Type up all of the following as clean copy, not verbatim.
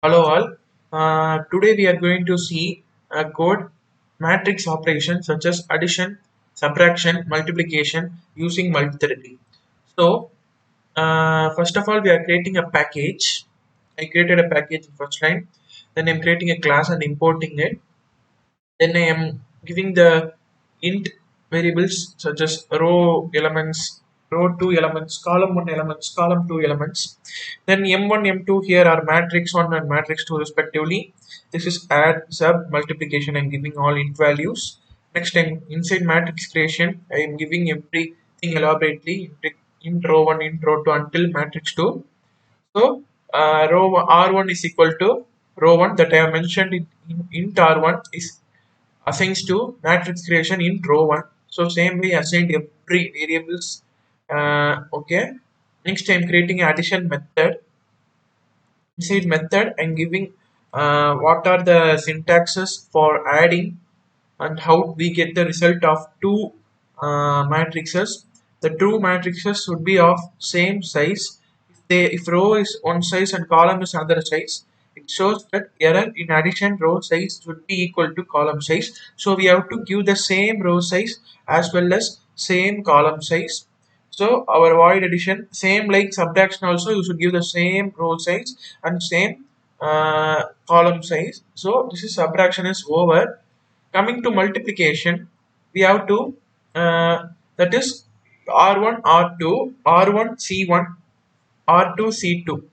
Hello all. Today we are going to see a code matrix operations such as addition, subtraction, multiplication using multithreading. So first of all we are creating a package. I created a package in first line. Then I'm creating a class and importing it. Then I am giving the int variables such as row elements, row 2 elements, column 1 elements, column 2 elements. Then m1, m2 here are matrix 1 and matrix 2 respectively. This is add, sub, multiplication. I'm giving all int values. Next time inside matrix creation, I am giving everything elaborately. Int row 1, int row 2 until matrix 2. So row R1 is equal to row 1 that I have mentioned in int R1 is assigns to matrix creation in row 1. So same way assigned every variables. Okay. Next I'm creating an addition method. Inside method I'm giving what are the syntaxes for adding and how we get the result of two matrices. The two matrices should be of same size. If row is one size and column is another size, it shows that error in addition row size should be equal to column size. So we have to give the same row size as well as same column size. So our void addition, same like subtraction also, you should give the same row size and same column size. So this is subtraction is over. Coming to multiplication, we have to that is R1 R2 R1 C1 R2 C2.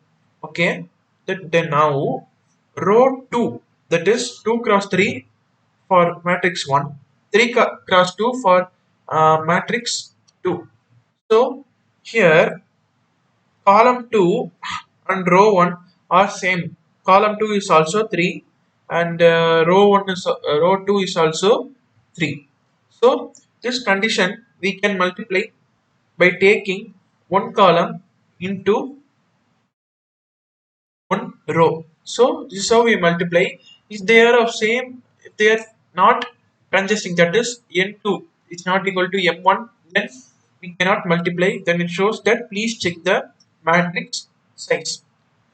Okay, that then now row 2, that is 2 cross 3 for matrix 1, 3 cross 2 for matrix 2. So here column 2 and row 1 are same. Column 2 is also 3 and row 1 is row 2 is also 3. So this condition we can multiply by taking one column into one row. So this is how we multiply. If they are of same, if they are not congesting, that is n2 is not equal to m1, then we cannot multiply. Then it shows that please check the matrix size.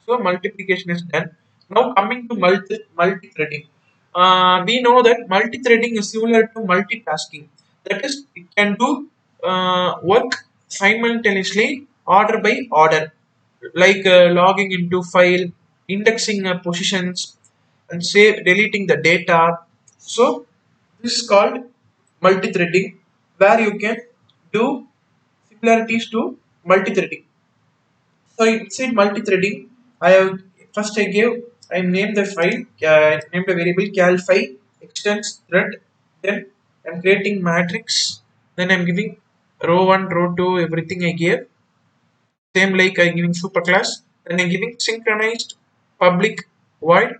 So multiplication is done. Now coming to multi-threading. We know that multi-threading is similar to multitasking. That is, it can do work simultaneously, order by order, like logging into file, indexing positions, and save deleting the data. So this is called multi-threading, where you can do similarities to multi-threading. So inside multi-threading, I have first I named the file, named the variable cal5 extends thread. Then I'm creating matrix. Then I'm giving row 1, row 2, everything I gave. Same like I giving superclass. Then I'm giving synchronized public void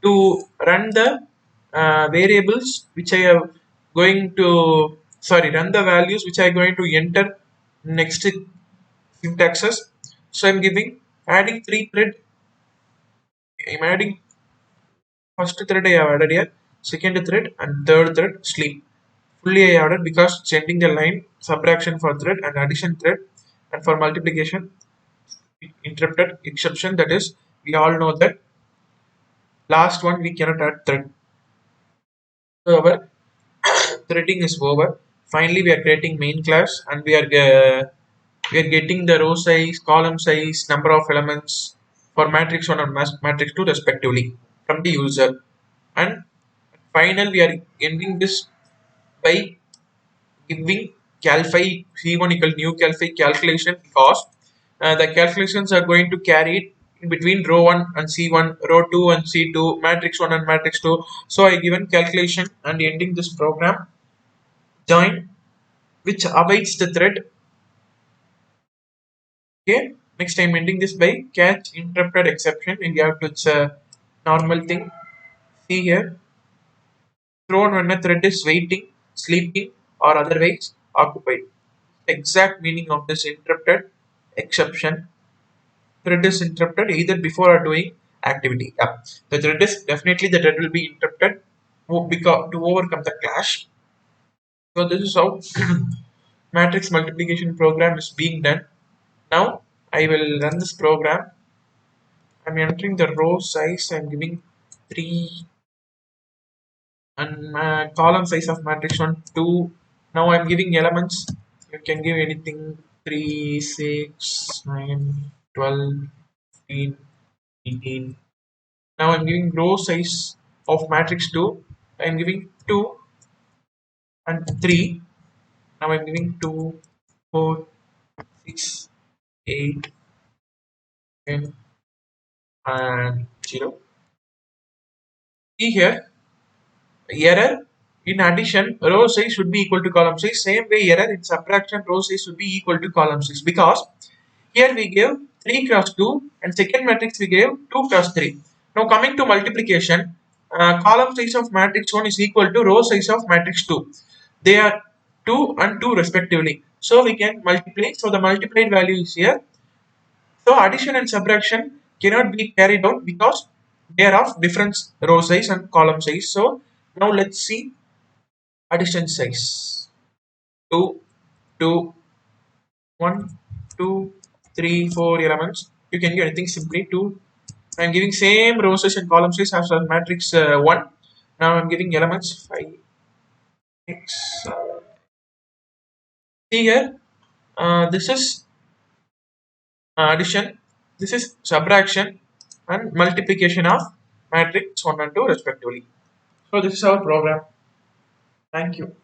to run the variables which I have going to run the values which I am going to enter next syntaxes. So I'm giving adding three thread. I'm adding first thread I have added here, second thread and third thread sleep. Fully I added because it's ending the line subtraction for thread and addition thread, and for multiplication interrupted exception, that is we all know that last one we cannot add thread. So our threading is over. Finally, we are creating main class and we are getting the row size, column size, number of elements for matrix 1 and matrix 2 respectively from the user. And final, we are ending this by giving cal5 c1 equal new cal5 calculation, because the calculations are going to carry it in between row 1 and c1, row 2 and c2, matrix 1 and matrix 2. So I given calculation and ending this program join which awaits the thread. Okay, next I'm ending this by catch interrupted exception, and you have to, it's a normal thing. See here, thrown when a thread is waiting, sleeping, or otherwise occupied. Exact meaning of this interrupted exception. Thread is interrupted either before or doing activity. Yeah, the thread is definitely, the thread will be interrupted because to overcome the clash. So this is how matrix multiplication program is being done. Now I will run this program I'm entering the row size. I'm giving 3 and column size of matrix 1 2. Now I'm giving elements. You can give anything 3 6 9 12 15 18. Now I'm giving row size of matrix 2. I'm giving 2 and 3. Now I'm giving 2 4 6 8 10 and 0. See here, error in addition, row size should be equal to column size. Same way, error in subtraction, row size should be equal to column size, because here we give 3 cross 2 and second matrix we gave 2 cross 3. Now coming to multiplication, column size of matrix 1 is equal to row size of matrix 2. They are 2 and 2 respectively. So we can multiply. So the multiplied value is here. So addition and subtraction cannot be carried out because they are of different row size and column size. So now let's see addition size. 2, 2, 1, 2, 3, 4 elements. You can give anything simply 2. I'm giving same row size and column size as a matrix 1. Now I'm giving elements 5, 6. See here, this is addition, this is subtraction and multiplication of matrix 1 and 2 respectively. So this is our program. Thank you.